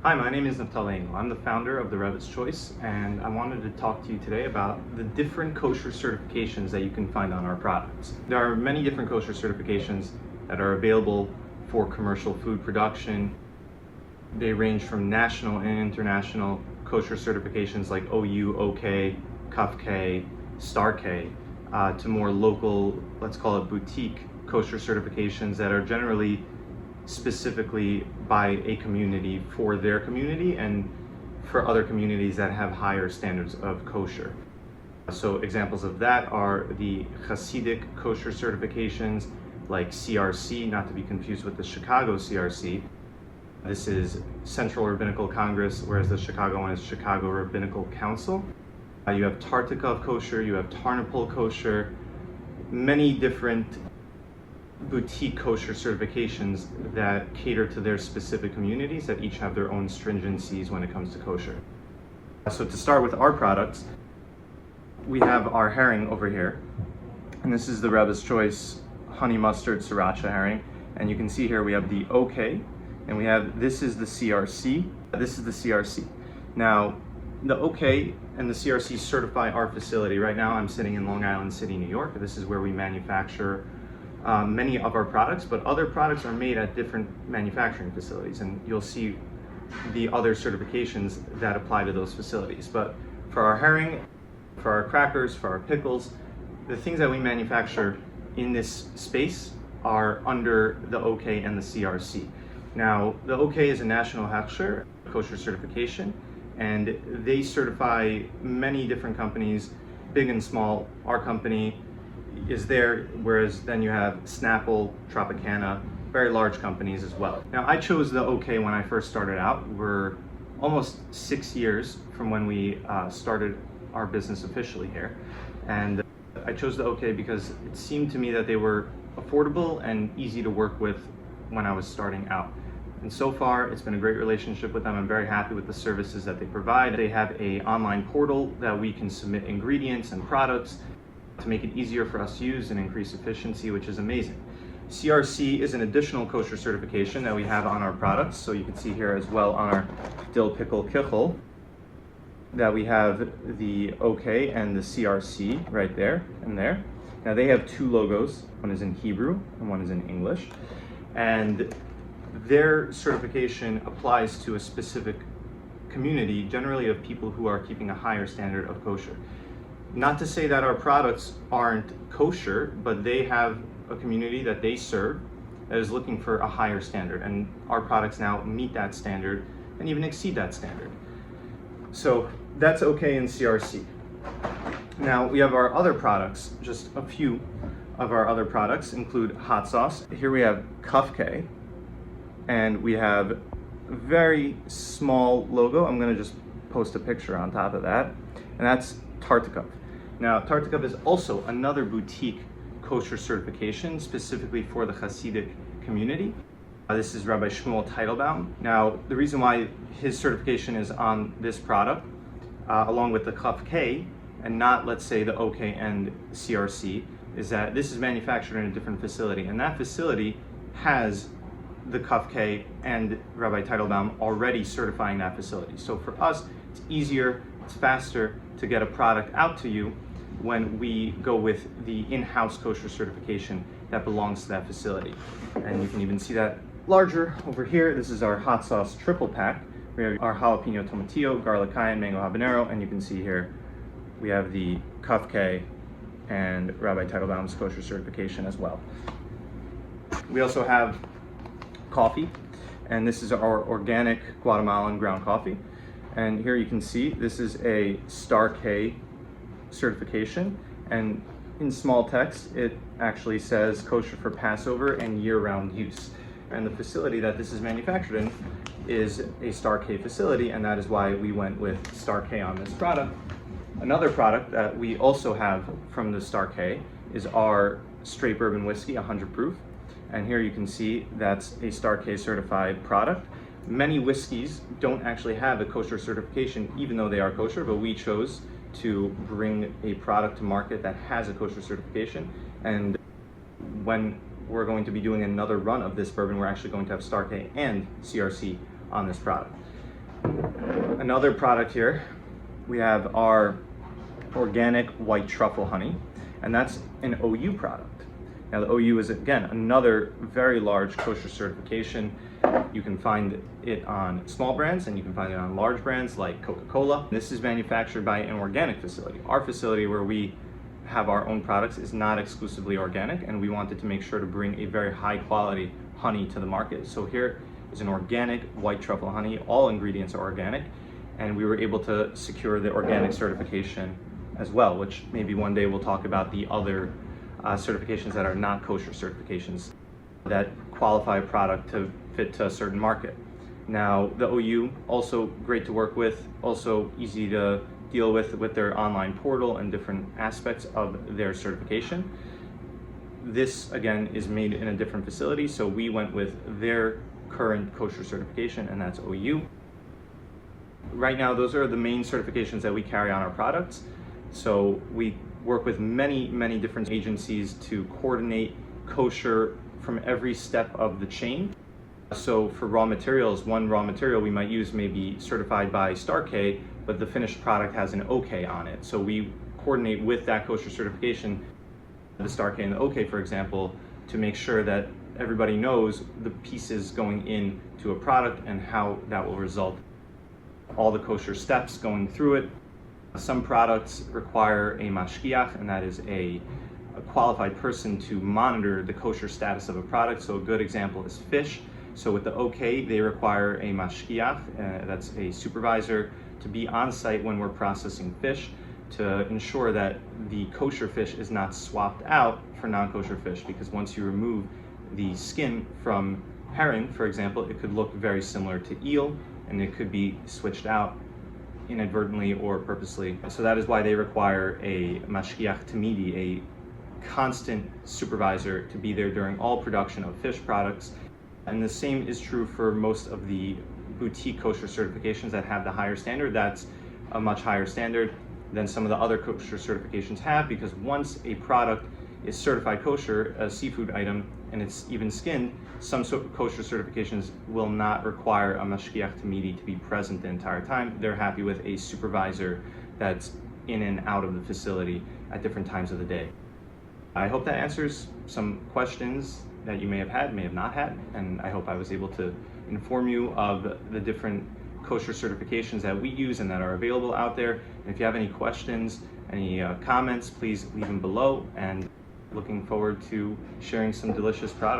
Hi, my name is Naftali Engel. I'm the founder of the Rebbe's Choice, and I wanted to talk to you today about the different kosher certifications that you can find on our products. There are many different kosher certifications that are available for commercial food production. They range from national and international kosher certifications like OU, OK, Kuf K, Star K, to more local, let's call it boutique kosher certifications that are generally specifically by a community for their community and for other communities that have higher standards of kosher. So examples of that are the Hasidic kosher certifications like CRC, not to be confused with the Chicago CRC. This is Central Rabbinical Congress, whereas the Chicago one is Chicago Rabbinical Council. You have Tartikov kosher, you have Tarnopol kosher, many different boutique kosher certifications that cater to their specific communities that each have their own stringencies when it comes to kosher. So to start with our products, we have our herring over here, and this is the Rebbe's Choice honey mustard sriracha herring, and you can see here we have the OK, and we have, this is the CRC, this is the CRC. Now, the OK and the CRC certify our facility. Right now I'm sitting in Long Island City, New York. This is where we manufacture many of our products, but other products are made at different manufacturing facilities, and you'll see the other certifications that apply to those facilities. But for our herring, for our crackers, for our pickles, the things that we manufacture in this space are under the OK and the CRC. Now, the OK is a national Hechsher, kosher certification, and they certify many different companies, big and small. Our company is there, whereas then you have Snapple, Tropicana, very large companies as well. Now, I chose the OK when I first started out. We're almost 6 years from when we started our business officially here. And I chose the OK because it seemed to me that they were affordable and easy to work with when I was starting out. And so far, it's been a great relationship with them. I'm very happy with the services that they provide. They have an online portal that we can submit ingredients and products to make it easier for us to use and increase efficiency, which is amazing. CRC is an additional kosher certification that we have on our products. So you can see here as well on our dill pickle kichel that we have the OK and the CRC right there and there. Now they have two logos. One is in Hebrew and one is in English. And their certification applies to a specific community, generally of people who are keeping a higher standard of kosher. Not to say that our products aren't kosher, but they have a community that they serve that is looking for a higher standard, and our products now meet that standard and even exceed that standard. So that's OK in CRC. Now we have our other products. Just a few of our other products include hot sauce. Here we have Kuf K, and we have a very small logo. I'm going to just post a picture on top of that, and that's Tartikov. Now, Tartikov is also another boutique kosher certification specifically for the Hasidic community. This is Rabbi Shmuel Teitelbaum. Now, the reason why his certification is on this product, along with the Kuf K, and not, let's say, the OK and CRC, is that this is manufactured in a different facility, and that facility has the Kuf K and Rabbi Teitelbaum already certifying that facility. So for us, it's easier, it's faster to get a product out to you when we go with the in-house kosher certification that belongs to that facility. And you can even see that larger over here. This is our hot sauce triple pack. We have our jalapeno tomatillo, garlic cayenne, mango habanero, and you can see here we have the Kuf K and Rabbi Teitelbaum's kosher certification as well. We also have coffee, and this is our organic Guatemalan ground coffee. And here you can see this is a Star K certification, and in small text it actually says kosher for Passover and year-round use. And the facility that this is manufactured in is a Star K facility, and that is why we went with Star K on this product. Another product that we also have from the Star K is our straight bourbon whiskey, 100 proof. And here you can see that's a Star K certified product. Many whiskeys don't actually have a kosher certification, even though they are kosher, but we chose to bring a product to market that has a kosher certification. And when we're going to be doing another run of this bourbon, we're actually going to have Star K and CRC on this product. Another product here, we have our organic white truffle honey, and that's an OU product. Now the OU is, again, another very large kosher certification. You can find it on small brands and you can find it on large brands like Coca-Cola. This is manufactured by an organic facility. Our facility where we have our own products is not exclusively organic, and we wanted to make sure to bring a very high quality honey to the market. So here is an organic white truffle honey. All ingredients are organic, and we were able to secure the organic certification as well, which maybe one day we'll talk about the other certifications that are not kosher certifications that qualify a product to fit to a certain market. Now the OU, also great to work with, also easy to deal with their online portal and different aspects of their certification. This again is made in a different facility, so we went with their current kosher certification, and that's OU. Right now those are the main certifications that we carry on our products. So we work with many different agencies to coordinate kosher from every step of the chain. So for raw materials, one raw material we might use may be certified by Star K, but the finished product has an OK on it. So we coordinate with that kosher certification, the Star K and the OK, for example, to make sure that everybody knows the pieces going into a product and how that will result. All the kosher steps going through it. Some products require a mashgiach, and that is a qualified person to monitor the kosher status of a product. So a good example is fish. So with the OK, they require a mashgiach, that's a supervisor, to be on site when we're processing fish to ensure that the kosher fish is not swapped out for non-kosher fish, because once you remove the skin from herring, for example, it could look very similar to eel, and it could be switched out inadvertently or purposely. So that is why they require a mashgiach tamidi, a constant supervisor, to be there during all production of fish products. And the same is true for most of the boutique kosher certifications that have the higher standard. That's a much higher standard than some of the other kosher certifications have, because once a product is certified kosher, a seafood item, and it's even skinned, some kosher certifications will not require a mashgiach tamidi to be present the entire time. They're happy with a supervisor that's in and out of the facility at different times of the day. I hope that answers some questions that you may have had, may have not had, and I hope I was able to inform you of the different kosher certifications that we use and that are available out there. And if you have any questions, any comments, please leave them below, and looking forward to sharing some delicious products.